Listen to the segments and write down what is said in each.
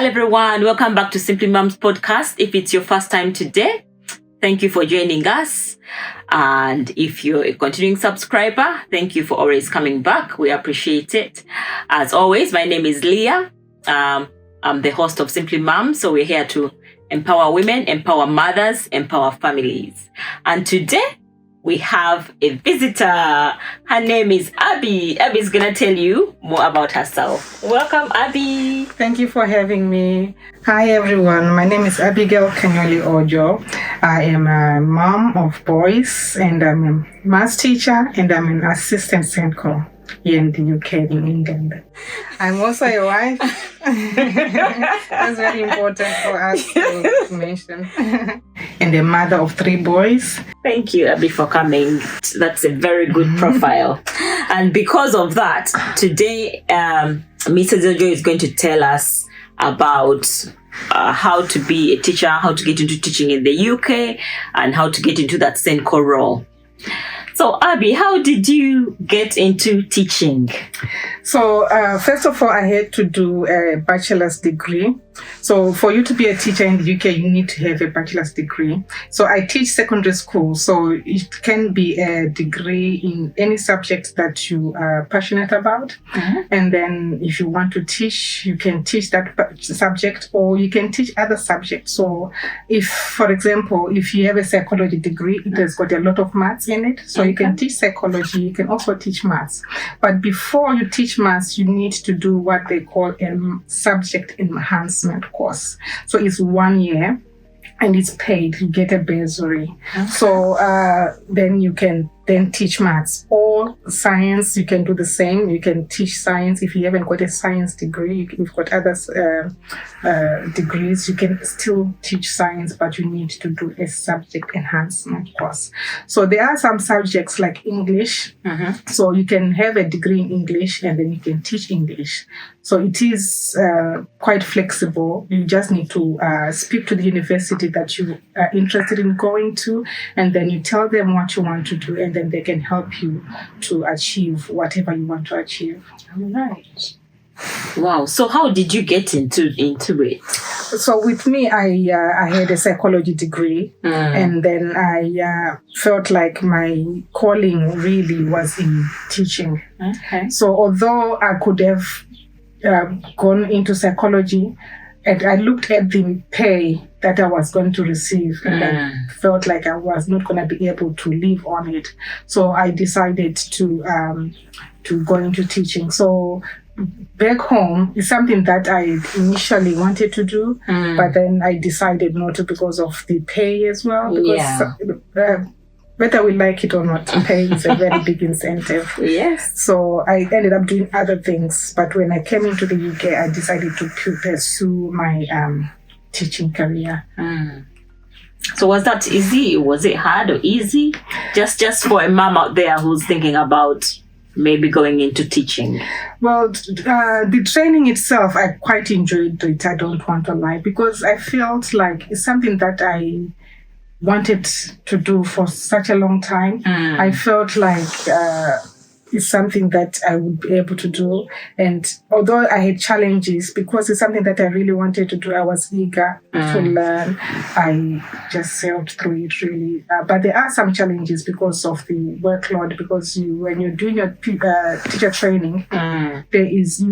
Hello everyone, welcome back to Simply Moms podcast. If it's your first time today, thank you for joining us. And if you're a continuing subscriber, thank you for always coming back. We appreciate it. As always, my name is Leah. I'm the host of Simply Moms. So we're here to empower women, empower mothers, empower families. And today we have a visitor. Her name is Abby. Abby's gonna tell you more about herself. Welcome, Abby. Thank you for having me. Hi everyone, my name is Abigail Kanyoli Ojo. I am a mom of boys and I'm a maths teacher and I'm an assistant Senko here in the UK, in England. I'm also a wife. That's very important for us to mention. And a mother of 3 boys. Thank you, Abby, for coming. That's a very good profile. And because of that, today, Mrs. Ojo is going to tell us about how to be a teacher, how to get into teaching in the UK, and how to get into that Senko role. So, Abby, how did you get into teaching? So, first of all, I had to do a bachelor's degree. So, for you to be a teacher in the UK, you need to have a bachelor's degree. So, I teach secondary school. So, it can be a degree in any subject that you are passionate about. Mm-hmm. And then, if you want to teach, you can teach that subject or you can teach other subjects. So, if, for example, if you have a psychology degree, it has got a lot of maths in it. So, you can teach psychology, you can also teach maths. But before you teach maths, you need to do what they call a subject enhancement course. So it's 1 year and it's paid. You get a bursary. Okay. So then you can then teach maths or science. You can do the same. You can teach science. If you haven't got a science degree, you've got other degrees, you can still teach science, but you need to do a subject enhancement course. So there are some subjects like English. Mm-hmm. So you can have a degree in English and then you can teach English. So it is quite flexible. You just need to speak to the university that you are interested in going to, and then you tell them what you want to do, and then they can help you to achieve whatever you want to achieve. All right. Wow. So how did you get into it? So with me, I had a psychology degree, and then I felt like my calling really was in teaching. Okay. So although I could have gone into psychology, and I looked at the pay that I was going to receive, and I felt like I was not going to be able to live on it. So I decided to go into teaching. So back home is something that I initially wanted to do, but then I decided not to because of the pay as well. Because whether we like it or not, pay is a very big incentive. Yes. So I ended up doing other things. But when I came into the UK, I decided to pursue my teaching career. So was that easy? Was it hard or easy? Just for a mom out there who's thinking about maybe going into teaching. Well, the training itself, I quite enjoyed it. I don't want to lie, because I felt like it's something that I wanted to do for such a long time. I felt like it's something that I would be able to do. And although I had challenges, because it's something that I really wanted to do, I was eager to learn. I just sailed through it really. But there are some challenges because of the workload, because when you're doing your teacher training, there is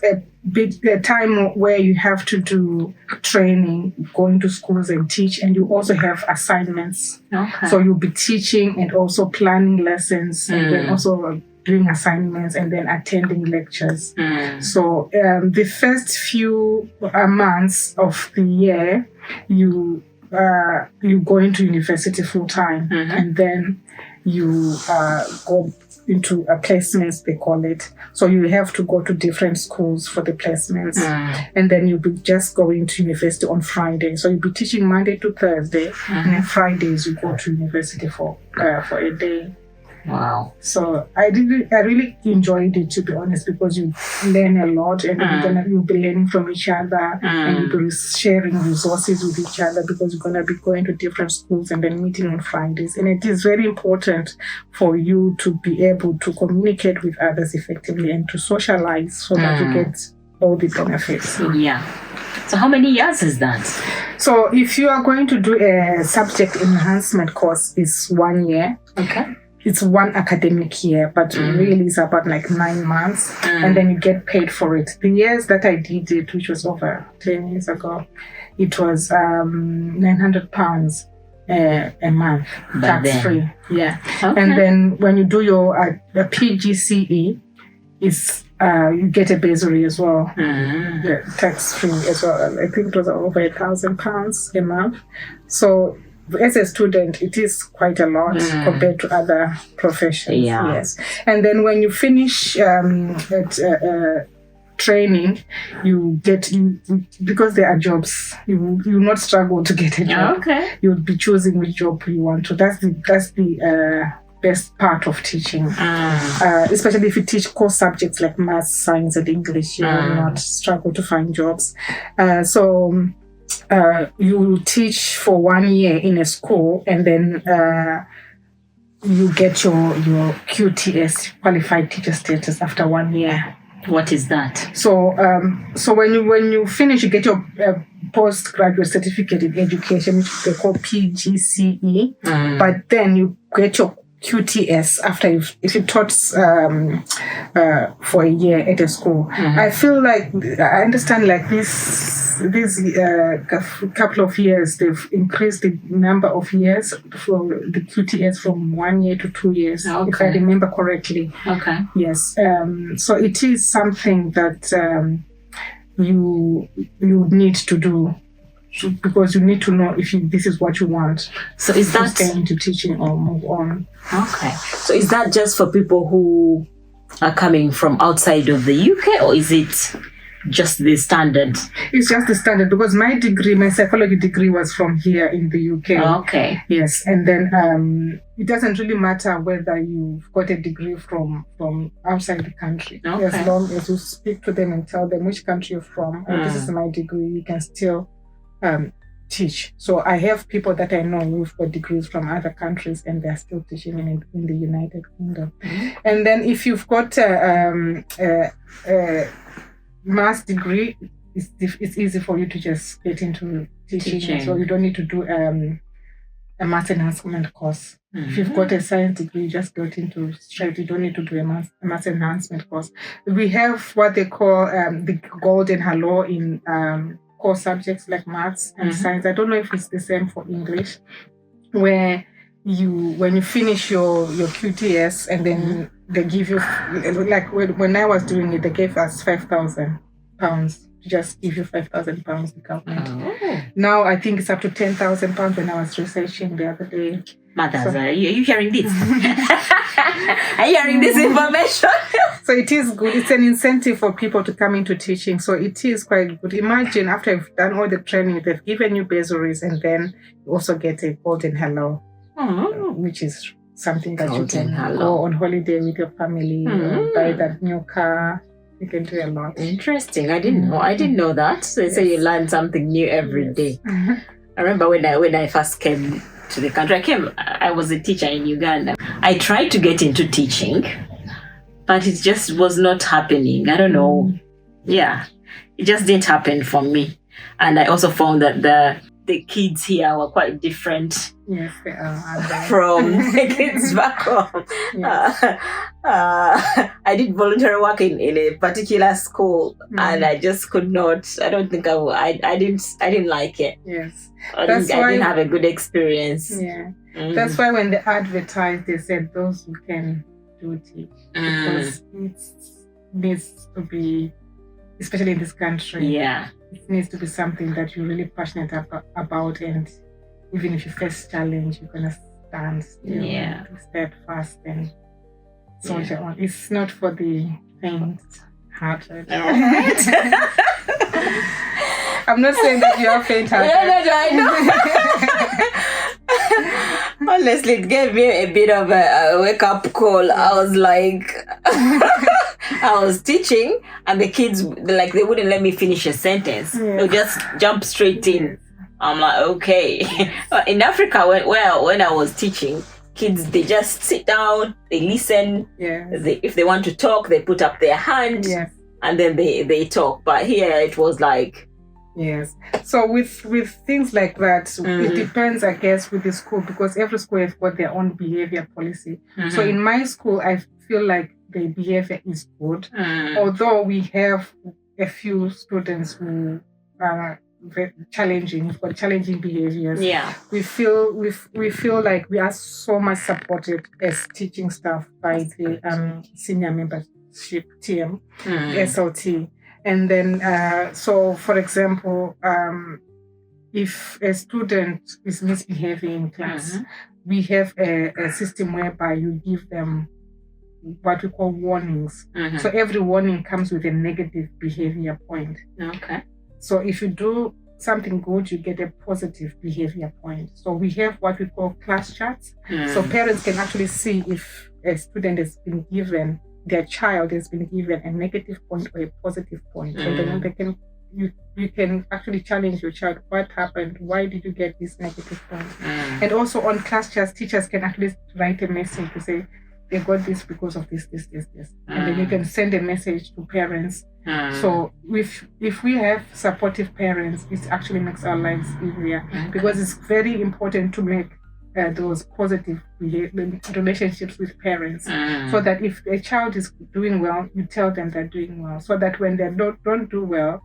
a time where you have to do training, going to schools and teach, and you also have assignments. Okay. So you'll be teaching and also planning lessons, and then also doing assignments and then attending lectures. So the first few months of the year, you go into university full time, and then you go into placements, they call it. So you have to go to different schools for the placements, and then you'll be just going to university on Friday. So you'll be teaching Monday to Thursday, and then Fridays you go to university for a day. Wow. So I really enjoyed it, to be honest, because you learn a lot, and you'll be learning from each other, and you'll be sharing resources with each other, because you're going to be going to different schools and then meeting on Fridays. And it is very important for you to be able to communicate with others effectively and to socialize so that you get all the benefits. Yeah. So how many years is that? So if you are going to do a subject enhancement course, it's 1 year. Okay. It's 1 academic year, but really it's about like 9 months, and then you get paid for it. The years that I did it, which was over 10 years ago, it was £900 a month, tax free. Yeah. Okay. And then when you do your PGCE, is you get a bursary as well, tax free as well. I think it was over £1,000 a month. So as a student, it is quite a lot compared to other professions. Yeah. Yes. And then when you finish training, you get because there are jobs. You will not struggle to get a job. Okay. You'll be choosing which job you want to. That's the best part of teaching. Especially if you teach core subjects like maths, science, and English, you will not struggle to find jobs. You teach for 1 year in a school, and then you get your QTS, qualified teacher status, after 1 year. What is that? So when you finish, you get your postgraduate certificate in education, which they call PGCE. But then you get your QTS after if you taught for a year at a school. I feel like I understand like these couple of years they've increased the number of years for the QTS from 1 year to 2 years, if I remember correctly. Okay. Yes. So it is something that you need to do, because you need to know if this is what you want. So is that stay into teaching or move on? Okay. So is that just for people who are coming from outside of the UK, or is it just the standard? It's just the standard, because my psychology degree was from here in the UK. Okay. Yes. And then it doesn't really matter whether you've got a degree from outside the country. Okay. As long as you speak to them and tell them which country you're from, and this is my degree, you can still teach. So I have people that I know who've got degrees from other countries, and they're still teaching in the United Kingdom. And then if you've got a master's degree, it's easy for you to just get into teaching. So you don't need to do a maths enhancement course. If you've got a science degree, you just get into straight. You don't need to do a maths enhancement course. We have what they call the golden hello in core subjects like maths and science. I don't know if it's the same for English, where when you finish your QTS, and then they give you, like when I was doing it, they gave us £5,000 to just give you £5,000, the government. Now I think it's up to £10,000 when I was researching the other day. Mothers, are you hearing this? Are you hearing this information? So it is good. It's an incentive for people to come into teaching. So it is quite good. Imagine after you've done all the training, they've given you bursaries, and then you also get a golden hello, which is something that you can go on holiday with your family, buy that new car. You can do a lot. Interesting. I didn't know that. So you learn something new every day. I remember when I first came to the country. I was a teacher in Uganda. I tried to get into teaching, but it just was not happening. I don't know. Yeah, it just didn't happen for me. And I also found that the kids here were quite different. Yes, they are. From the kids back home. Yes. I did voluntary work in a particular school, and I just could not. I don't think I didn't like it. Yes, I didn't have a good experience. Yeah, that's why when they advertised, they said those who can do teach, because it needs to be, especially in this country. Yeah, it needs to be something that you're really passionate about, and even if you face challenge, you're gonna stand still, steadfast, and soldier on. It's not for the faint-hearted. I'm not saying that you are faint-hearted. No, I know. Honestly, it gave me a bit of a wake-up call. I was like, I was teaching, and the kids, they wouldn't let me finish a sentence. They would just jump straight in. I'm like, okay. In Africa, when I was teaching, kids, they just sit down, they listen. If they want to talk, they put up their hand, and then they talk. But here it was like, Yes. So with things like that, it depends, I guess, with the school, because every school has got their own behavior policy. So in my school, I feel like the behavior is good, although we have a few students who are very challenging, who've got challenging behaviors. Yeah. We feel like we are so much supported as teaching staff by the senior membership team, SLT. And then, so for example, if a student is misbehaving in class, we have a system whereby you give them what we call warnings. So every warning comes with a negative behavior point. Okay. So if you do something good, you get a positive behavior point. So we have what we call class charts. So parents can actually see if a student has been given, their child has been given a negative point or a positive point. And then you can actually challenge your child. What happened? Why did you get this negative point? And also on class charts, teachers can actually write a message to say, they got this because of this. And then you can send a message to parents. So if we have supportive parents, it actually makes our lives easier, because it's very important to make those positive relationships with parents, so that if a child is doing well, you tell them they're doing well, so that when they don't do well,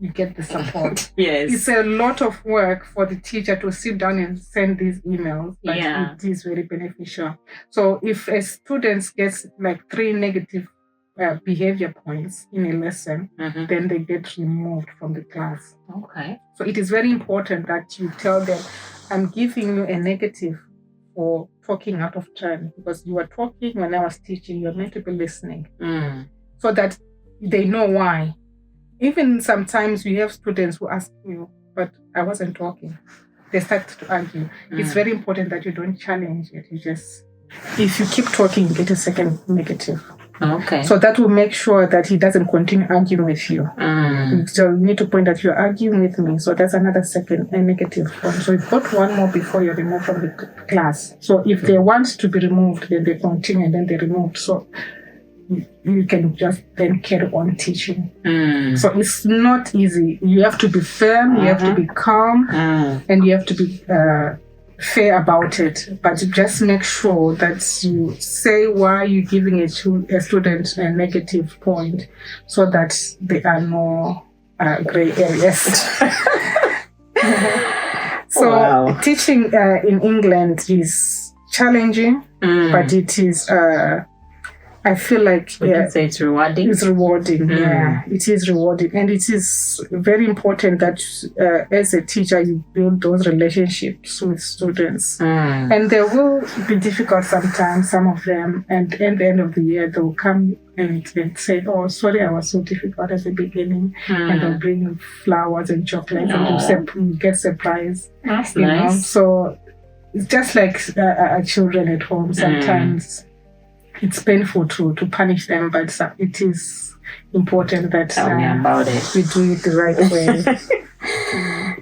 you get the support. Yes. It's a lot of work for the teacher to sit down and send these emails, but it is very beneficial. So if a student gets like 3 negative behavior points in a lesson, then they get removed from the class. Okay. So it is very important that you tell them, I'm giving you a negative for talking out of turn, because you were talking when I was teaching, you're meant to be listening. So that they know why. Even sometimes we have students who ask you, but I wasn't talking. They start to argue. It's very important that you don't challenge it. You just, if you keep talking, you get a second negative. Okay. So that will make sure that he doesn't continue arguing with you. So you need to point out, you're arguing with me. So that's another second negative one. So you've got one more before you're removed from the class. So if they want to be removed, then they continue and then they're removed. So you can just then carry on teaching. So it's not easy. You have to be firm, you have to be calm, and you have to be fair about it. But just make sure that you say why you're giving a student a negative point, so that there are no gray areas. So teaching in England is challenging, but it is I feel like say it's rewarding. It's rewarding, it is rewarding, and it is very important that as a teacher you build those relationships with students. And they will be difficult sometimes, some of them, and at the end of the year they will come and say, "Oh, sorry, I was so difficult at the beginning," and they'll bring you flowers and chocolates, and you get surprised. That's nice. Know? So it's just like children at home sometimes. It's painful to punish them, but it is important that we do it the right way.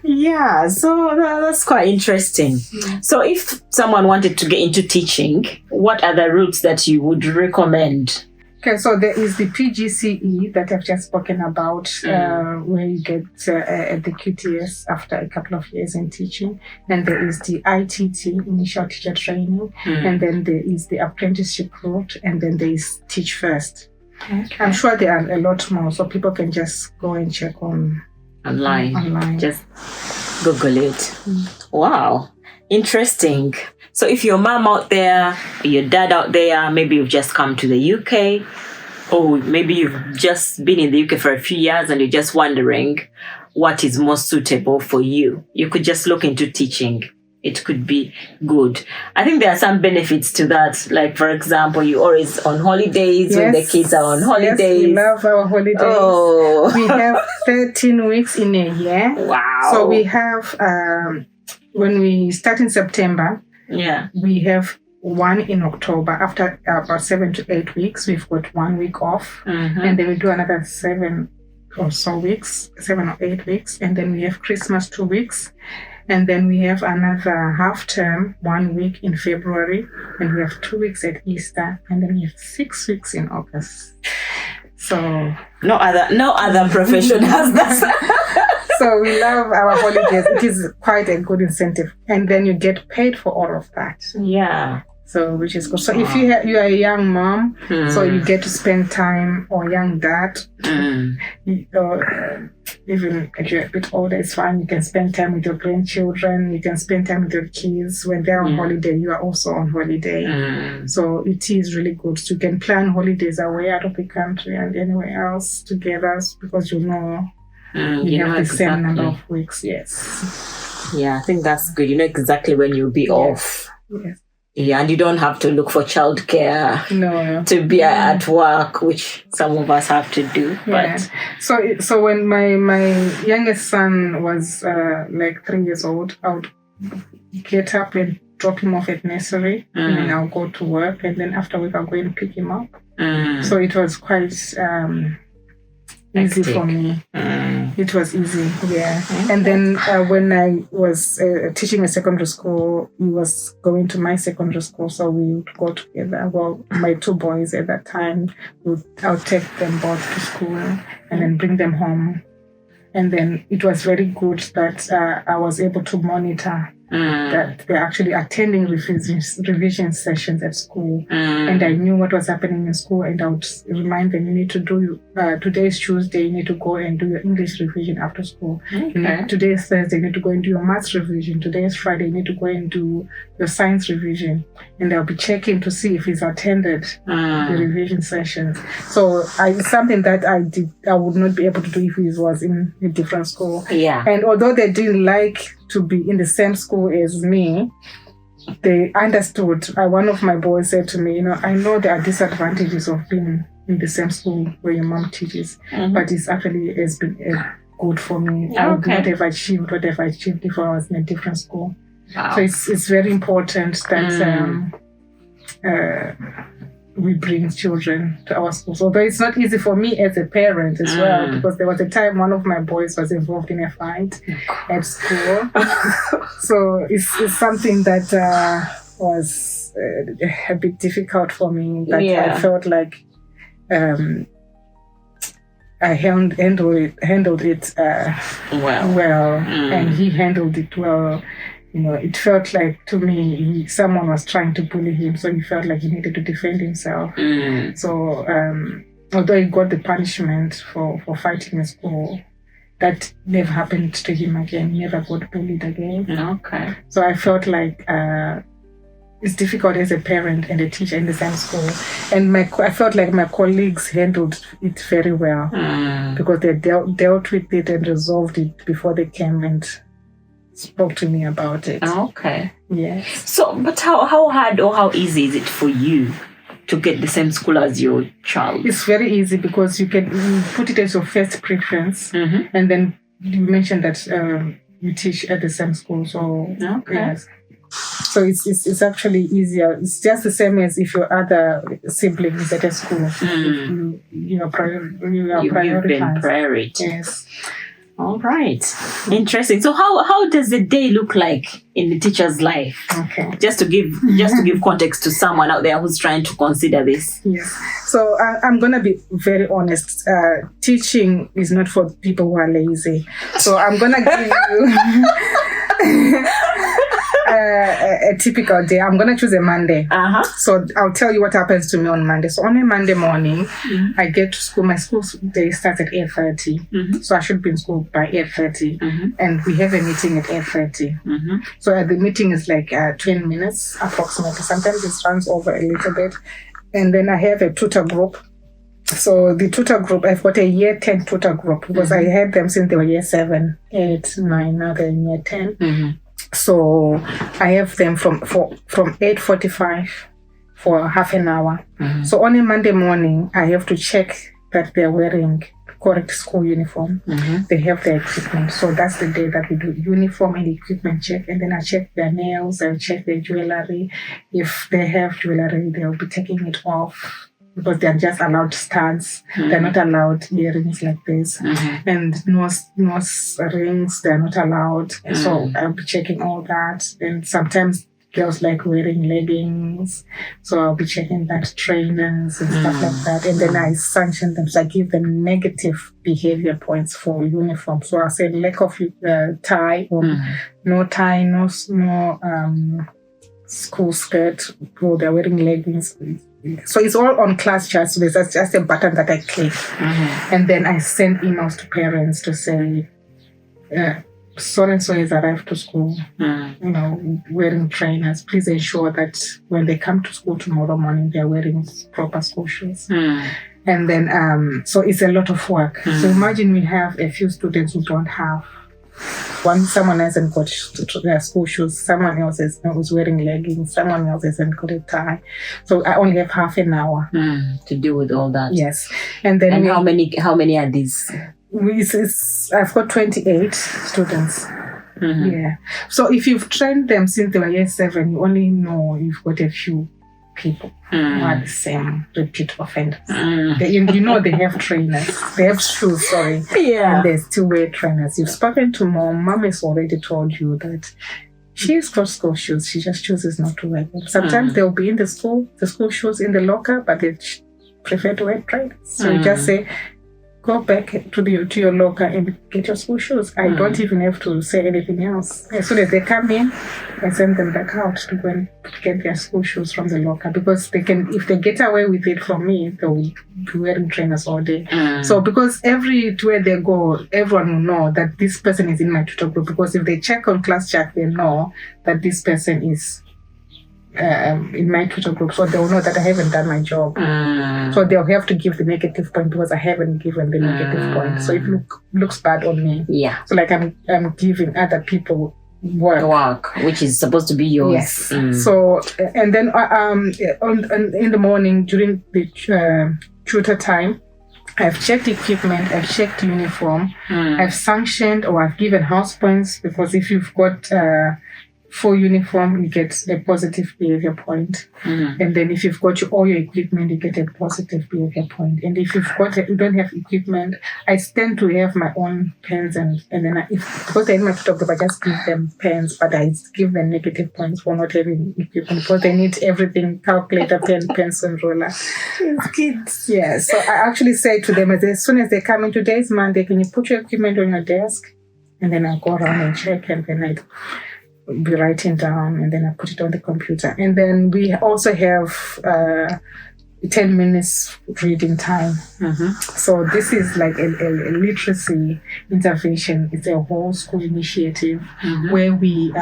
Yeah, so that's quite interesting. So if someone wanted to get into teaching, what are the routes that you would recommend? Okay, so there is the PGCE that I've just spoken about, where you get the QTS after a couple of years in teaching. And there is the ITT, Initial Teacher Training. And then there is the apprenticeship route. And then there is Teach First. Okay. I'm sure there are a lot more, so people can just go and check online. Just Google it. Wow, interesting. So if your mom out there, your dad out there, maybe you've just come to the UK, or maybe you've just been in the UK for a few years and you're just wondering what is most suitable for you, you could just look into teaching. It could be good. I think there are some benefits to that. Like, for example, you're always on holidays when the kids are on holidays. Yes, we love our holidays. Oh. We have 13 weeks in a year. Wow. So we have, when we start in September, we have one in October. After about 7 to 8 weeks, we've got 1 week off. And then we do another 7 or 8 weeks. And then we have Christmas 2 weeks. And then we have another half term, 1 week in February. And we have 2 weeks at Easter. And then we have 6 weeks in August. So no other profession has that. So we love our holidays. It is quite a good incentive. And then you get paid for all of that. Yeah. So, which is good. So if you are a young mom, so you get to spend time, or young dad, even if you're a bit older, it's fine. You can spend time with your grandchildren. You can spend time with your kids. When they're on holiday, you are also on holiday. So it is really good. So you can plan holidays away out of the country and anywhere else together, because you have the same number of weeks. Yes. Yeah, I think that's good. You know exactly when you'll be off. Yes. Yeah, and you don't have to look for childcare to be at work, which some of us have to do. But so when my youngest son was like 3 years old, I would get up and drop him off at nursery, and then I'll go to work, and then after work I'll go and pick him up. So it was quite easy for me. It was easy, And then when I was teaching at secondary school, he was going to my secondary school, so we would go together. Well, my 2 boys at that time, I would take them both to school and then bring them home. And then it was very good that I was able to monitor that they're actually attending revision sessions at school. And I knew what was happening in school, and I would remind them, you need to do, today is Tuesday, you need to go and do your English revision after school. Today is Thursday, you need to go and do your maths revision. Today is Friday, you need to go and do your science revision. And I'll be checking to see if he's attended the revision sessions. So it's something that I would not be able to do if he was in a different school. Yeah. And although they didn't like to be in the same school as me, they understood. One of my boys said to me, I know there are disadvantages of being in the same school where your mom teaches, but it's actually has been good for me. I would not have achieved what I've achieved if I was in a different school. Wow. So it's very important that we bring children to our schools. Although it's not easy for me as a parent as well, because there was a time one of my boys was involved in a fight at school. So it's something that was a bit difficult for me. But I felt like I handled it well, and he handled it well. It felt like to me someone was trying to bully him, so he felt like he needed to defend himself. So although he got the punishment for fighting in school, that never happened to him again. He never got bullied again. Okay. So I felt like it's difficult as a parent and a teacher in the same school. And I felt like my colleagues handled it very well, because they dealt with it and resolved it before they came and spoke to me about it. Okay. Yes. So, but how hard or how easy is it for you to get the same school as your child? It's very easy, because you put it as your first preference, and then you mentioned that you teach at the same school. So yes. So it's actually easier. It's just the same as if your other siblings at a school. You are prioritized. Priority. Yes. All right. Interesting. So how does a day look like in the teacher's life? Okay. Just to give context to someone out there who's trying to consider this. Yes. So I'm going to be very honest. Teaching is not for people who are lazy. So I'm going to give you a typical day. I'm going to choose a Monday. So I'll tell you what happens to me on Monday. So on a Monday morning, I get to school. My school day starts at 8:30. So I should be in school by 8:30. And we have a meeting at 8:30. So the meeting is like 20 minutes approximately. Sometimes it runs over a little bit. And then I have a tutor group. So the tutor group, I've got a year 10 tutor group, because I had them since they were year 7, 8, 9, now they're in year 10. So I have them from 8:45 for half an hour. So on a Monday morning, I have to check that they're wearing correct school uniform. They have their equipment. So that's the day that we do uniform and equipment check. And then I check their nails, I'll check their jewelry. If they have jewelry, they'll be taking it off, because they're just allowed studs. They're not allowed earrings like this. And nose rings, they're not allowed. So I'll be checking all that. And sometimes girls like wearing leggings. So I'll be checking that trainers and stuff like that. And then I sanction them. So I give them negative behavior points for uniform. So I'll say lack of tie or no tie, no school skirt, or they're wearing leggings. So it's all on class chat. So there's just a button that I click. And then I send emails to parents to say, so-and-so has arrived to school, wearing trainers. Please ensure that when they come to school tomorrow morning, they're wearing proper school shoes. And then, so it's a lot of work. So imagine we have a few students who don't have someone hasn't got their school shoes, someone else is wearing leggings, someone else hasn't got a tie. So I only have half an hour to deal with all that. Yes. And then how many are these? I've got 28 students. Yeah. So if you've trained them since they were year 7, you only know you've got a few people who are the same repeat offenders. They have trainers. They have shoes, sorry. Yeah. And they still wear trainers. You've spoken to mom has already told you that she's got school shoes. She just chooses not to wear them. Sometimes they'll be in the school shoes in the locker, but they prefer to wear trainers. So you just say, go back to your locker and get your school shoes. I don't even have to say anything else. As soon as they come in, I send them back out to go and get their school shoes from the locker, because if they get away with it from me, they'll be wearing trainers all day. So because everywhere they go, everyone will know that this person is in my tutor group, because if they check on class chat, they know that this person is in my tutor group, so they'll know that I haven't done my job. So they'll have to give the negative point because I haven't given the negative point. So it looks bad on me. Yeah. So like I'm giving other people work, which is supposed to be yours. Yes. So and then in the morning during the tutor time, I've checked equipment, I've checked uniform, I've sanctioned or I've given house points, because if you've got for uniform, you get a positive behavior point. And then if you've got all your equipment, you get a positive behavior point. And if you don't have equipment, I tend to have my own pens and then because they're in my tutor group, I just give them pens, but I give them negative points for not having equipment, because they need everything: calculator, pen, pencil, ruler. Kids. Yeah. So I actually say to them, as soon as they come in, today's Monday, can you put your equipment on your desk? And then I'll go around and check, and then I'd be writing down, and then I put it on the computer. And then we also have 10 minutes reading time. So this is like a literacy intervention. It's a whole school initiative where we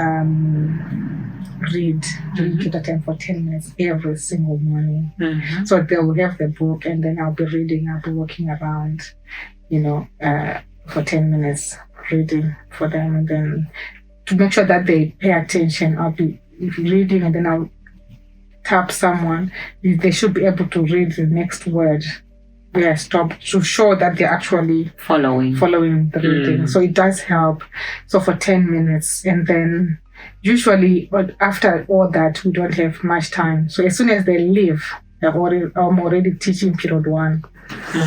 read during tutor time for 10 minutes every single morning. So they'll have the book, and then I'll be reading. I'll be walking around, for 10 minutes reading for them, and then to make sure that they pay attention, I'll be reading, and then I'll tap someone. They should be able to read the next word where I stopped, to show that they're actually following the reading. So it does help. So for 10 minutes, and then usually after all that, we don't have much time. So as soon as they leave, I'm already teaching period 1.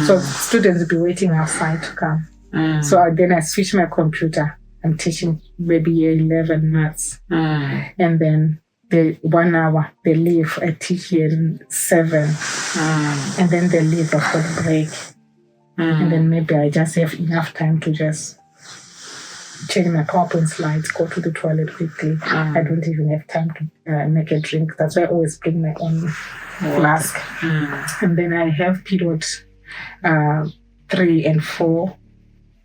So students will be waiting outside to come. So then I switch my computer. I'm teaching maybe year 11 maths. And then 1 hour, they leave. I teach year 7. And then they leave after the break. And then maybe I just have enough time to just change my PowerPoint slides, go to the toilet quickly. I don't even have time to make a drink. That's why I always bring my own flask. And then I have period 3 and 4.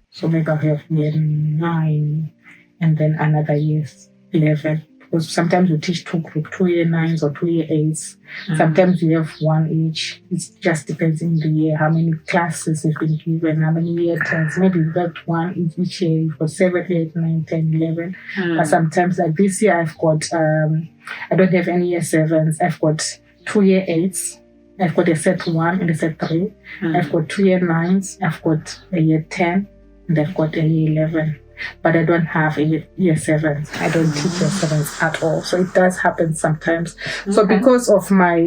So maybe I'll have year 9 and then another year 11. Because sometimes we teach 2 groups, 2 year 9s or 2 year 8s. Sometimes we have 1 each. It just depends in the year, how many classes have been given, how many year 10s. Maybe we've got 1 each year. You've got 7, 8, 9, 10, 11. But sometimes, like this year, I've got, I don't have any year 7s. I've got 2 year 8s. I've got a set 1 and a set 3. I've got 2 year 9s. I've got a year 10. And I've got a year 11, but I don't have a year 7. I don't teach year 7s at all. So it does happen sometimes. So because of my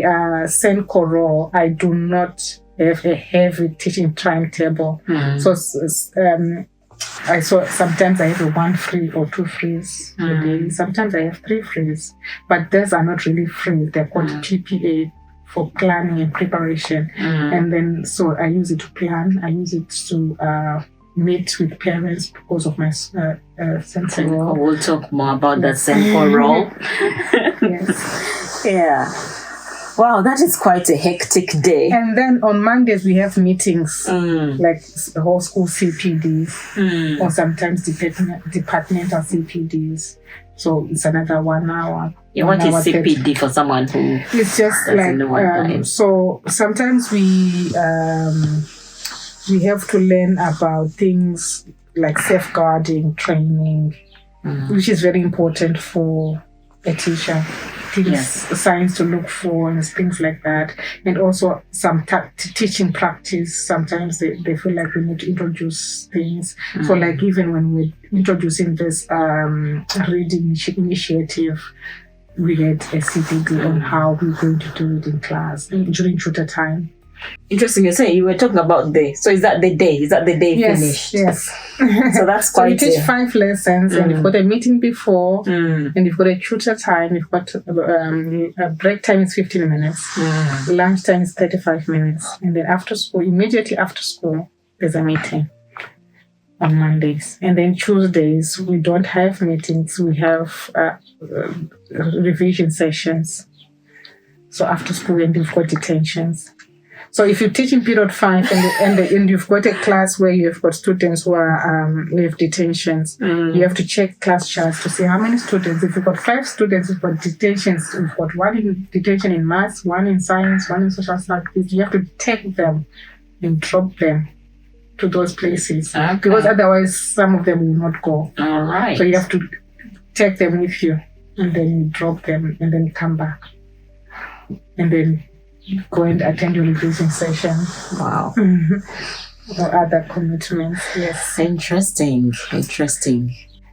Senko role, I do not have a heavy teaching timetable. So I saw sometimes I have a 1 free or 2 frees a day. Sometimes I have 3 frees, but those are not really free. They're called PPA, for planning and preparation. And then so I use it to plan. I use it to meet with parents because of my sensory role. We'll talk more about that sensory role. Yes. Yeah. Wow, that is quite a hectic day. And then on Mondays we have meetings, like the whole school CPDs, or sometimes departmental CPDs. So it's another 1 hour. Yeah, what is CPD for someone who it's just like so sometimes we have to learn about things like safeguarding training, which is very important for a teacher. Signs to look for and things like that, and also some teaching practice. Sometimes they feel like we need to introduce things. So like even when we're introducing this reading initiative, we had a CPD on how we're going to do it in class during tutor time. Interesting. You're saying you were talking about day. So is that the day? Is that the day finished? Yes. So that's so quite. We teach 5 lessons, and you've got a meeting before, and you've got a tutor time. You've got a break time is 15 minutes, lunch time is 35 minutes, and then after school, immediately after school, there's a meeting on Mondays, and then Tuesdays we don't have meetings. We have revision sessions. So after school, and we've got detentions. So if you teach in period 5 and you've got a class where you've got students who are with detentions, you have to check class charts to see how many students. If you've got 5 students, you've got detentions. You've got 1 in detention in maths, 1 in science, 1 in social studies. You have to take them and drop them to those places, because otherwise some of them will not go. All right. So you have to take them with you, and then you drop them, and then come back, and then go and attend your revision session. Wow. Or other commitments. Yes. Interesting.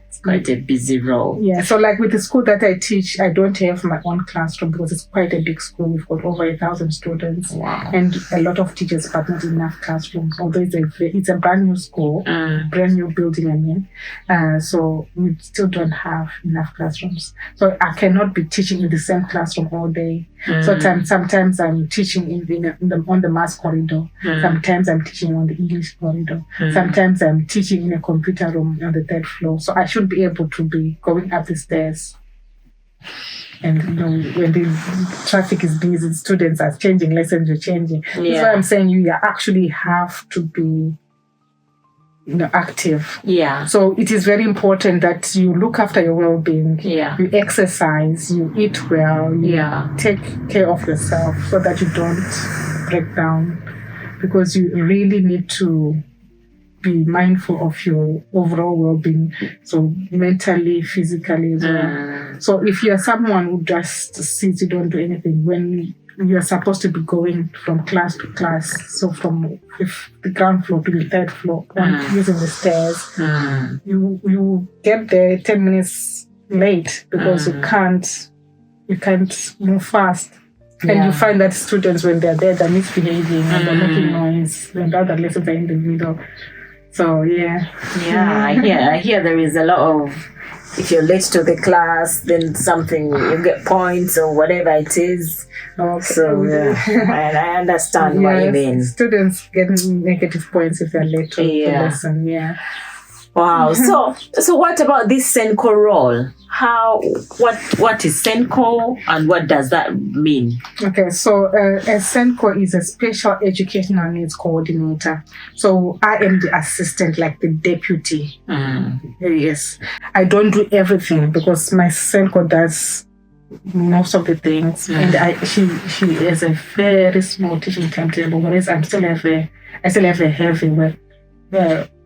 It's quite a busy role. Yeah. So like with the school that I teach, I don't have my own classroom because it's quite a big school. We've got over 1,000 students. Wow. And a lot of teachers, but not enough classrooms. Although it's a brand new school, brand new building, I mean. So we still don't have enough classrooms. So I cannot be teaching in the same classroom all day. So sometimes I'm teaching on the maths corridor. Sometimes I'm teaching on the English corridor. Sometimes I'm teaching in a computer room on the 3rd floor. So I should be able to be going up the stairs. And when the traffic is busy, students are changing, lessons are changing. That's why I'm saying you actually have to be active. Yeah. So it is very important that you look after your well-being. Yeah. You exercise, you eat well, you take care of yourself so that you don't break down, because you really need to be mindful of your overall well-being, so mentally, physically as well. So if you're someone who just sits, you don't do anything, when you're supposed to be going from class to class, so from the ground floor to the 3rd floor, using the stairs, you get there 10 minutes late because you can't move fast. And you find that students, when they're there, they're misbehaving and they're making noise, and the other lessons are in the middle. So I hear there is a lot of, if you're late to the class, then something, you get points or whatever it is. Okay. So I understand what you mean. Students get negative points if they're late to the lesson. Yeah. Wow. So what about this SENCO role? What is SENCO and what does that mean? Okay, so a SENCO is a special educational needs coordinator. So I am the assistant, like the deputy. Yes. I don't do everything because my SENCO does most of the things, and she has a very small teaching timetable, whereas I still have a heavy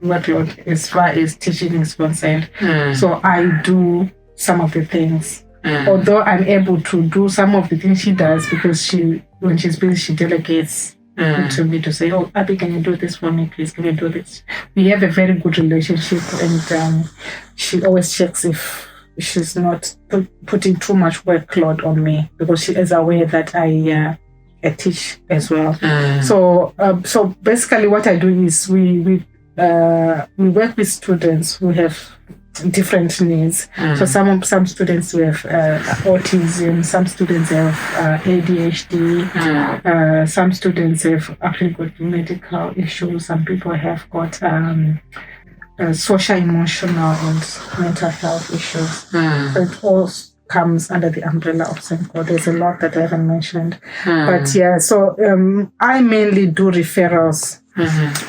workload as far as teaching is concerned. So I do some of the things. Although I'm able to do some of the things she does, because when she's busy, she delegates to me to say, "Oh, Abby, can you do this for me, please? Can you do this?" We have a very good relationship, and she always checks if she's not putting too much workload on me, because she is aware that I teach as well. So basically what I do is we we work with students who have different needs. So some students who have autism, some students have ADHD, some students have actually got medical issues, some people have got social, emotional, and mental health issues. So it all comes under the umbrella of SENCO. There's a lot that I haven't mentioned. But yeah, so I mainly do referrals.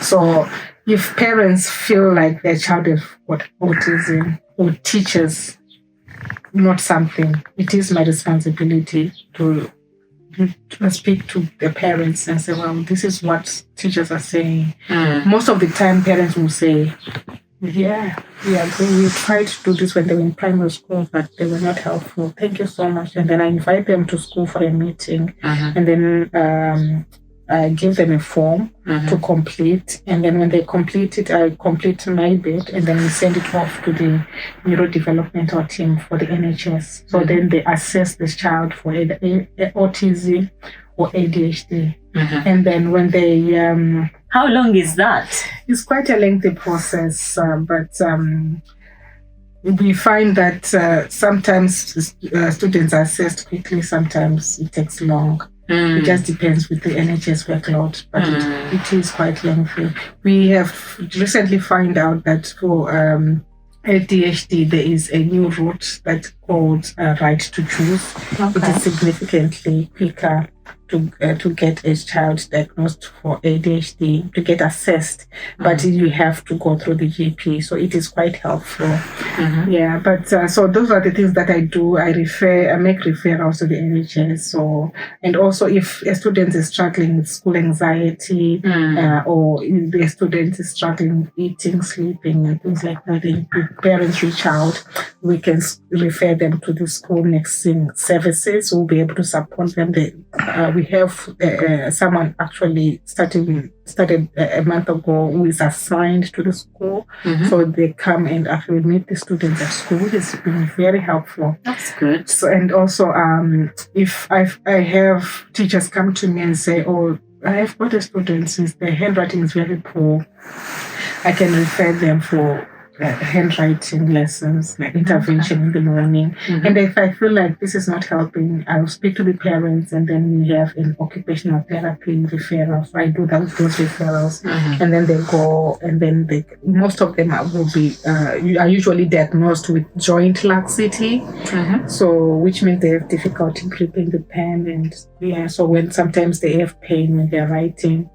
So if parents feel like their child has got autism or teachers not something, it is my responsibility to speak to the parents and say, well, this is what teachers are saying. Most of the time, parents will say, yeah, we tried to do this when they were in primary school, but they were not helpful. Thank you so much. And then I invite them to school for a meeting, and then I give them a form to complete. And then when they complete it, I complete my bit, and then we send it off to the neurodevelopmental team for the NHS. So then they assess this child for either autism or ADHD. And then when they... How long is that? It's quite a lengthy process, but we find that sometimes students are assessed quickly, sometimes it takes long. It just depends with the NHS workload, but it is quite lengthy. We have recently found out that for ADHD, there is a new route that's called right to choose. It is significantly quicker to get a child diagnosed for ADHD, to get assessed, but you have to go through the GP, so it is quite helpful. Yeah, but so those are the things that I do. I make referrals to the NHS. So, and also if a student is struggling with school anxiety, or if the student is struggling with eating, sleeping, and things like that, if parents reach out, we can refer them to the school nursing services. We'll be able to support them. We have someone actually started a month ago who is assigned to the school. So they come and actually meet the students at school, which has been very helpful. That's good. So, and also if I have teachers come to me and say, oh, I have got a student since their handwriting is very poor, I can refer them for handwriting lessons, like intervention in the morning. And if I feel like this is not helping, I'll speak to the parents, and then we have an occupational therapy referral. So I do those referrals, and then they go, and then most of them will be are usually diagnosed with joint laxity, so which means they have difficulty gripping the pen, and so when sometimes they have pain when they're writing.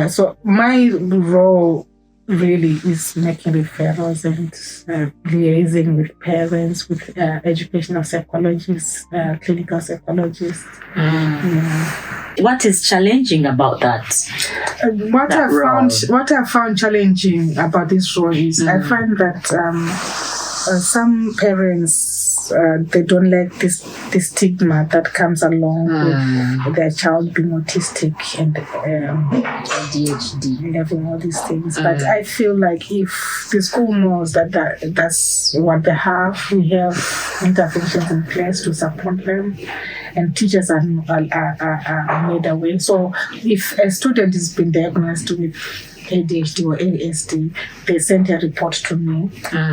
So my role really is making referrals and liaising with parents, with educational psychologists, clinical psychologists. What is challenging about that? What I found challenging about this role is I find that some parents they don't like this stigma that comes along with their child being autistic and ADHD, having all these things. But I feel like if the school knows that that's what they have, we have interventions in place to support them, and teachers are made aware. So if a student has been diagnosed with ADHD or ASD, they send a report to me,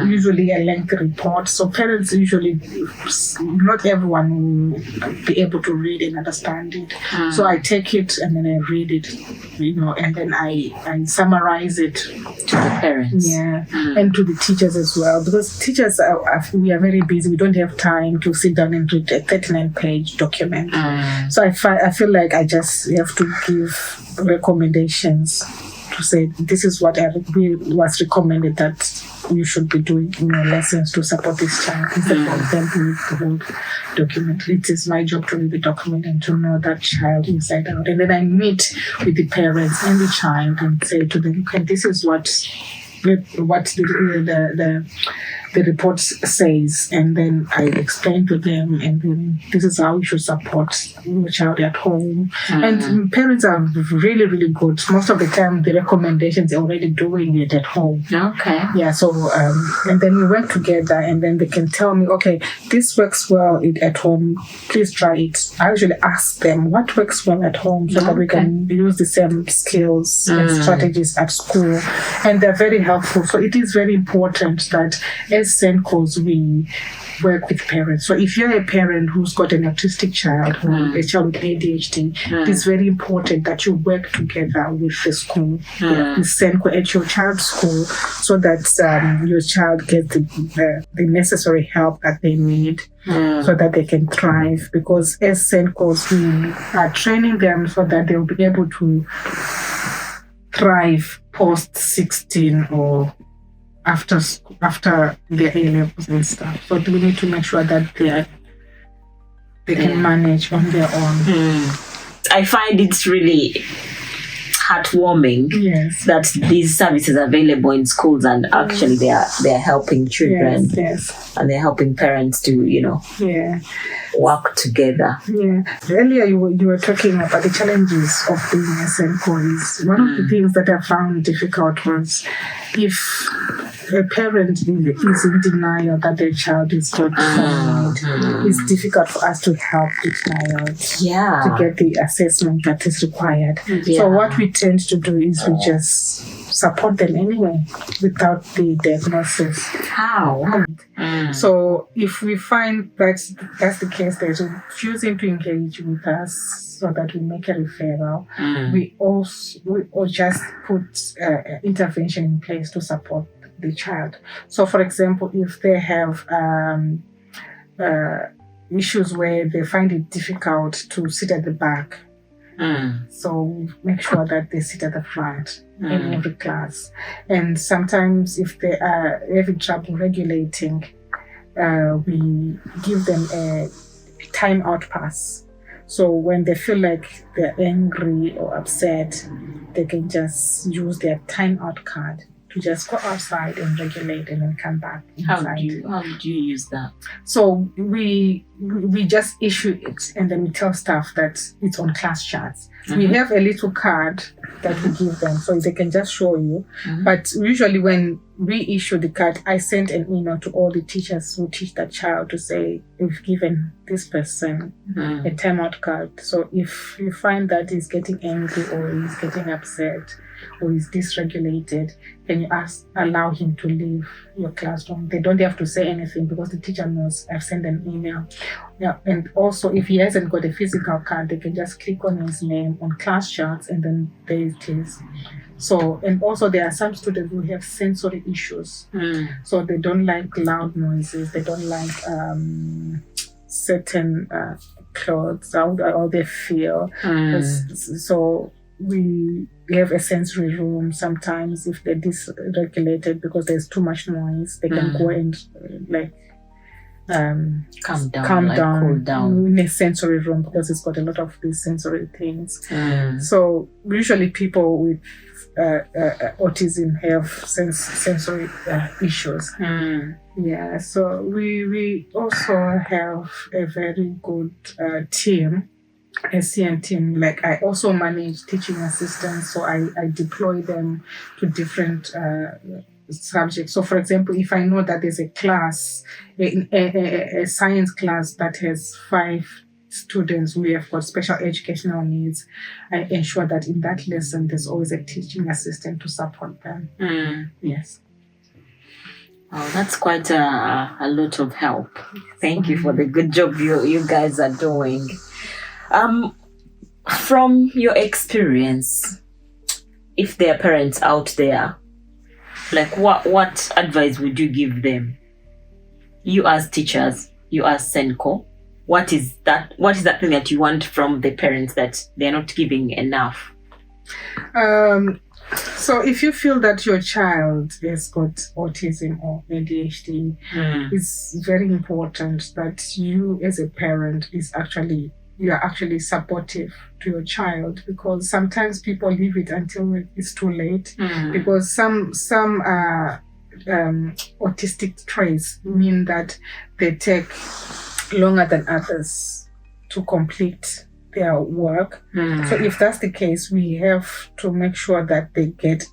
usually a lengthy report. So parents usually, not everyone will be able to read and understand it. So I take it and then I read it, and then I summarize it to the parents. And to the teachers as well, because teachers we are very busy. We don't have time to sit down and read a 39-page document. So I feel like I just have to give recommendations to say this is what was recommended that you should be doing in your lessons to support this child, instead of them reading the whole document. It is my job to read the document and to know that child inside out. And then I meet with the parents and the child and say to them, okay, this is what the the report says, and then I explain to them, and then this is how you should support your child at home. And parents are really, really good. Most of the time, the recommendations are already doing it at home. Okay. Yeah, so, and then we work together, and then they can tell me, okay, this works well at home, please try it. I usually ask them what works well at home so that we can use the same skills and strategies at school. And they're very helpful. So it is very important that as SENCOs, we work with parents. So if you're a parent who's got an autistic child or a child with ADHD, it is very important that you work together with the school, with SENCO at your child's school, so that your child gets the necessary help that they need so that they can thrive. Because as SENCOs, we are training them so that they'll be able to thrive post 16 or after their A levels and stuff. So we need to make sure that they can manage on their own. I find it's really heartwarming that these services are available in schools, and actually they are helping children and they're helping parents to work together. Earlier you were talking about the challenges of being a SENCO. One of the things that I found difficult was if a parent is in denial that their child is got it's difficult for us to help the child to get the assessment that is required. So what we tend to do is we just support them anyway without the diagnosis. How? So if we find that's the case, they're refusing to engage with us so that we make a referral, we just put intervention in place to support the child. So for example, if they have issues where they find it difficult to sit at the back, so we make sure that they sit at the front in every class. And sometimes if they are having trouble regulating, we give them a timeout pass. So when they feel like they're angry or upset, they can just use their timeout card to just go outside and regulate and then come back inside. How do you use that? So we just issue it, and then we tell staff that it's on class charts. We have a little card that we give them so they can just show you. But usually when we issue the card, I send an email to all the teachers who teach that child to say, we've given this person a timeout card. So if you find that he's getting angry or he's getting upset or is dysregulated, then you allow him to leave your classroom. They don't have to say anything because the teacher knows I've sent an email. And also if he hasn't got a physical card, they can just click on his name on class charts and then there it is. So, and also there are some students who have sensory issues. So they don't like loud noises, they don't like certain clothes, how they feel. So we have a sensory room. Sometimes if they're dysregulated because there's too much noise, they can go and calm down, cool down in a sensory room because it's got a lot of these sensory things. So usually people with autism have sensory issues. So we also have a very good team, a SEN team. Like I also manage teaching assistants, so I deploy them to different subjects. So for example, if I know that there's a class, a science class that has 5 students who have got special educational needs, I ensure that in that lesson there's always a teaching assistant to support them. Yes. Oh, that's quite a lot of help. Thank you for the good job you guys are doing. From your experience, if there are parents out there, like what advice would you give them? You as teachers, you as SENCO, what is that thing that you want from the parents that they're not giving enough? So if you feel that your child has got autism or ADHD, it's very important that you as a parent you are actually supportive to your child, because sometimes people leave it until it's too late, because some autistic traits mean that they take longer than others to complete their work. So if that's the case, we have to make sure that they get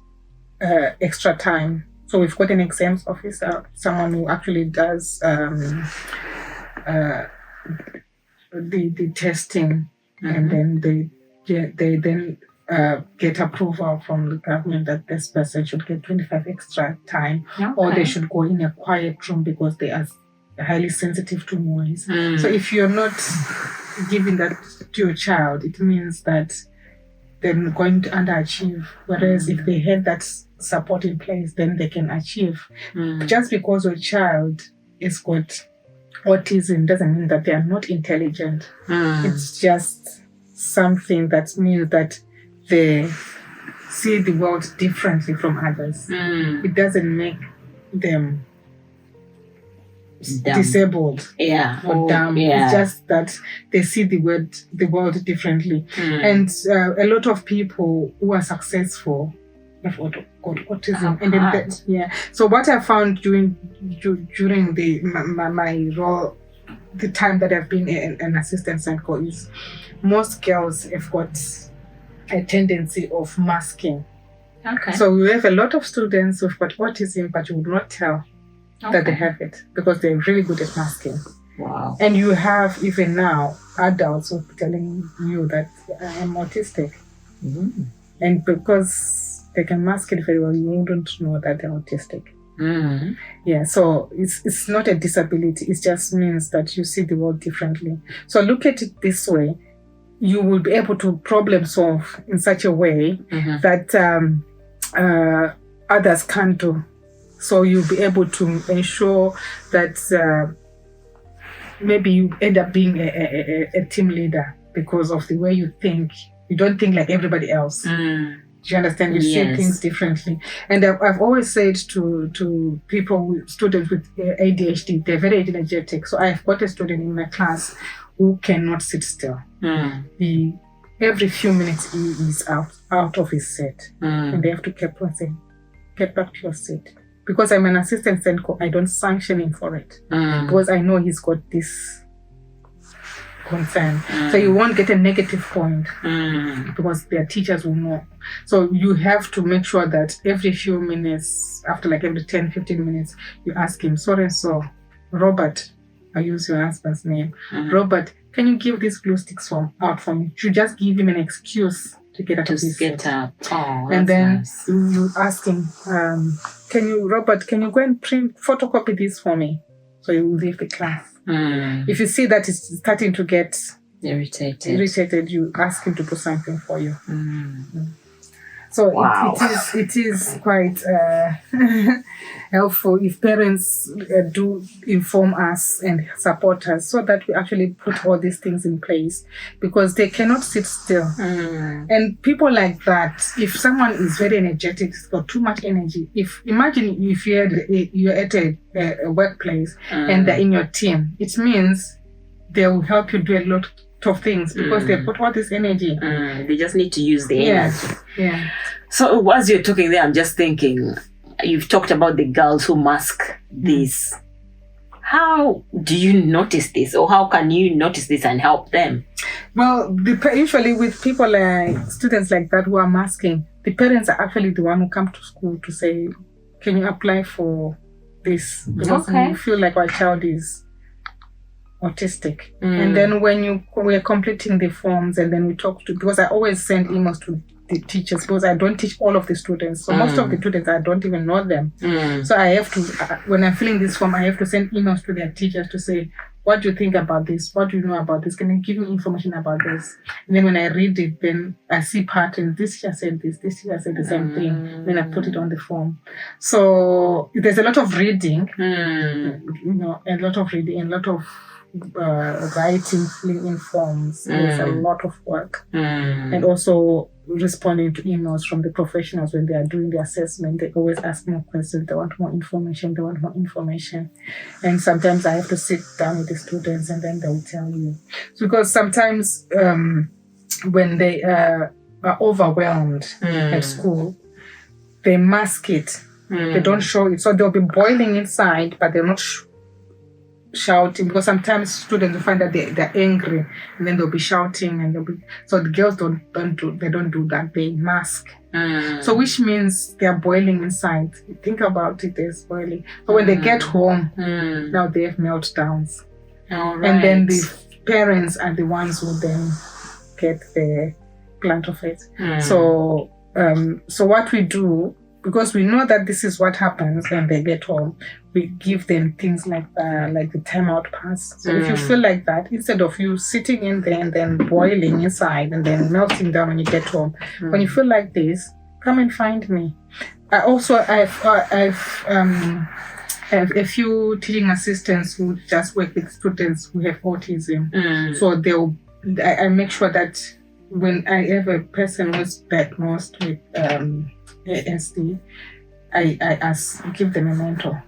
extra time. So we've got an exams officer, someone who actually does the testing, and then they then get approval from the government that this person should get 25 extra time, or they should go in a quiet room because they are highly sensitive to noise. So if you're not giving that to your child, it means that they're going to underachieve. Whereas if they have that support in place, then they can achieve. Just because your child has got autism doesn't mean that they are not intelligent. It's just something that means that they see the world differently from others. It doesn't make them disabled or dumb. It's just that they see the world differently. And a lot of people who are successful have got autism. And then so what I found during my role, the time that I've been an assistant psycho, is most girls have got a tendency of masking. So we have a lot of students who've got autism, but you would not tell that they have it because they're really good at masking. Wow. And you have even now adults who are telling you that I am autistic. And because they can mask it very well, you wouldn't know that they're autistic. So it's not a disability. It just means that you see the world differently. So look at it this way. You will be able to problem solve in such a way that others can't do. So you'll be able to ensure that maybe you end up being a team leader because of the way you think. You don't think like everybody else. Do you understand? You see things differently. And I've always said to people, students with ADHD, they're very energetic. So I've got a student in my class who cannot sit still. Every few minutes he is out of his seat. And they have to keep on saying, get back to your seat. Because I'm an assistant Senko, I don't sanction him for it. Because I know he's got this concern. So you won't get a negative point because their teachers will know. So you have to make sure that every few minutes, after like every 10, 15 minutes, you ask him, so, Robert, I use your husband's name. Robert, can you give these glue sticks out for me? You just give him an excuse to get up. And then you ask him, Robert, can you go and photocopy this for me? So you will leave the class. If you see that it's starting to get irritated, you ask him to do something for you. So it is quite helpful if parents do inform us and support us so that we actually put all these things in place, because they cannot sit still. And people like that, if someone is very energetic, has got too much energy, imagine if you're at a workplace and they're in your team, it means they will help you do a lot of things because they put all this energy. They just need to use the energy. So as you're talking there, I'm just thinking, you've talked about the girls who mask this. How do you notice this, or how can you notice this and help them? Well, usually with people like students like that who are masking, the parents are actually the one who come to school to say, can you apply for this? Because we feel like our child is autistic. And then when we're completing the forms, and then we talk to, because I always send emails to the teachers, because I don't teach all of the students. So most of the students, I don't even know them. So I have to, when I'm filling this form, I have to send emails to their teachers to say, what do you think about this? What do you know about this? Can you give me information about this? And then when I read it, then I see patterns. This teacher said this teacher said the same thing. Then I put it on the form. So there's a lot of reading, a lot of writing, filling in forms. There's a lot of work. And also responding to emails from the professionals when they are doing the assessment. They always ask more questions. They want more information. And sometimes I have to sit down with the students and then they will tell you. Because sometimes when they are overwhelmed at school, they mask it They don't show it. So they'll be boiling inside, but they're not shouting, because sometimes students will find that they're angry and then they'll be shouting and so the girls don't do that. They mask. So which means they're boiling inside. Think about it as boiling. So when they get home, now they have meltdowns. All right. And then the parents are the ones who then get the brunt of it. So what we do, because we know that this is what happens when they get home, we give them things like the timeout pass. So if you feel like that, instead of you sitting in there and then boiling inside and then melting down when you get home, when you feel like this, come and find me. I've a few teaching assistants who just work with students who have autism. So I make sure that when I have a person who's diagnosed with ASD, I give them a mentor.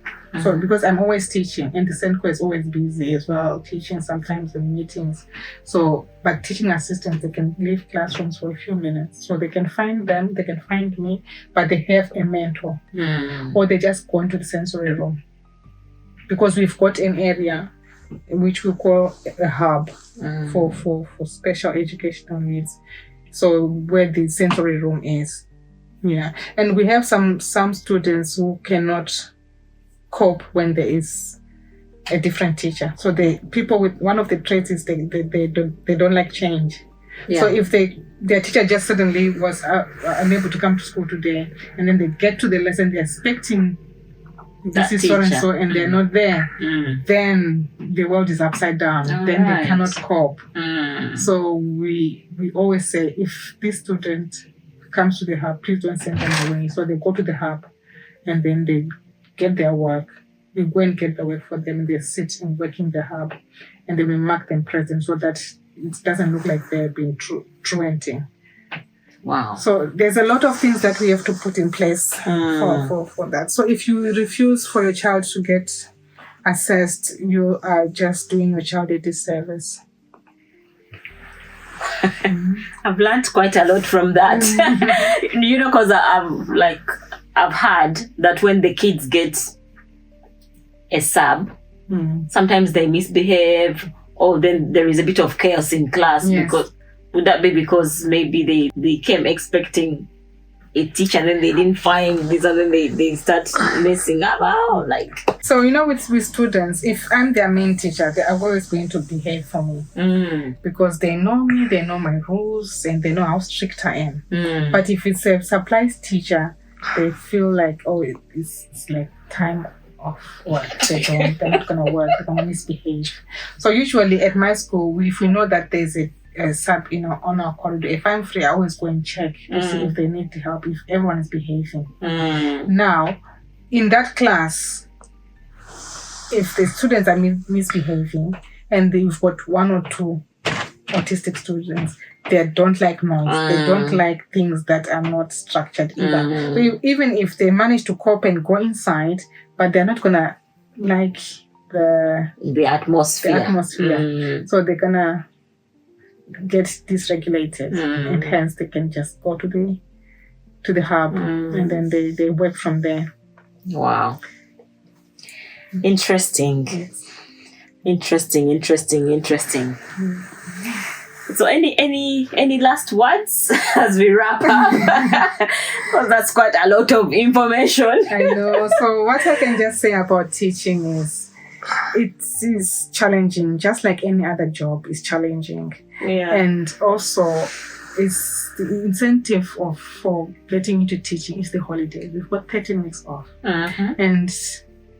So because I'm always teaching, and the Senko is always busy as well, teaching sometimes in meetings. So, but teaching assistants, they can leave classrooms for a few minutes. So they can find them, they can find me, but they have a mentor. Or they just go into the sensory room. Because we've got an area which we call a hub for special educational needs. So where the sensory room is. Yeah. And we have some students who cannot cope when there is a different teacher. So people with one of the traits is they don't like change. Yeah. So if their teacher just suddenly was unable to come to school today, and then they get to the lesson, they're expecting this is so and so, and they're not there, then the world is upside down. Then they cannot cope. So we always say, if this student comes to the hub, please don't send them away. So they go to the hub, and then they get their work. We go and get the work for them. They sit and work in the hub, and then we mark them present so that it doesn't look like they're being truanting. Wow. So there's a lot of things that we have to put in place for that. So if you refuse for your child to get assessed, you are just doing your child a disservice. I've learned quite a lot from that. Because I've heard that when the kids get a sub, sometimes they misbehave, or then there is a bit of chaos in class. Yes. Because would that be because maybe they came expecting a teacher and then they didn't find this, and then they start messing up? So with students, if I'm their main teacher, they are always going to behave for me because they know me, they know my rules, and they know how strict I am. But if it's a supplies teacher, they feel like, it's like time off work. They're not gonna work, they're gonna misbehave. So usually at my school, if we know that there's a sub on our corridor, if I'm free, I always go and check to see if they need help, if everyone is behaving. Now, in that class, if the students are misbehaving and they've got one or two autistic students, they don't like noise. They don't like things that are not structured either. So even if they manage to cope and go inside, but they're not gonna like the atmosphere. So they're gonna get dysregulated, and hence they can just go to the hub, and then they work from there. Wow. Interesting. Yes. Interesting. So any last words as we wrap up? Because that's quite a lot of information. I know. So what I can just say about teaching is it is challenging, just like any other job is challenging. Yeah. And also it's the incentive for getting into teaching is the holiday. We've got 30 weeks off. And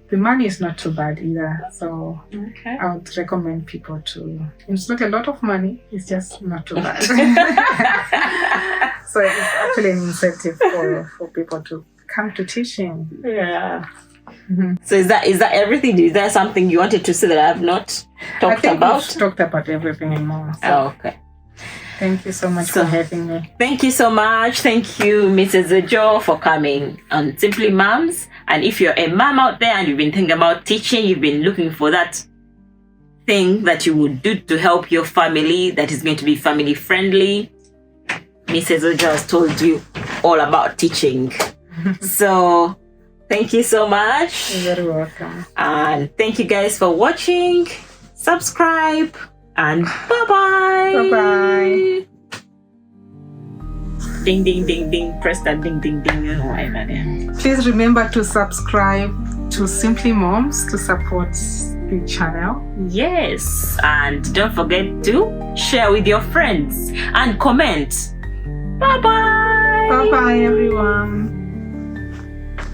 the money is not too bad either. So I would recommend people to. It's not a lot of money. It's just not too bad. So it's actually an incentive for people to come to teaching. Yeah. So is that everything? Is there something you wanted to say that I have not talked about? We've talked about everything and more. So okay. Thank you so much for having me. Thank you so much. Thank you, Mrs. Ojo, for coming on Simply Moms. And if you're a mom out there and you've been thinking about teaching, you've been looking for that thing that you would do to help your family that is going to be family friendly, Mrs. Ojo has told you all about teaching. So Thank you so much. You're very welcome. And thank you guys for watching. Subscribe and bye-bye. Bye-bye. Ding, ding, ding, ding. Press that ding, ding, ding. Oh, my man. Please remember to subscribe to Simply Moms to support the channel. Yes. And don't forget to share with your friends and comment. Bye-bye. Bye-bye, everyone.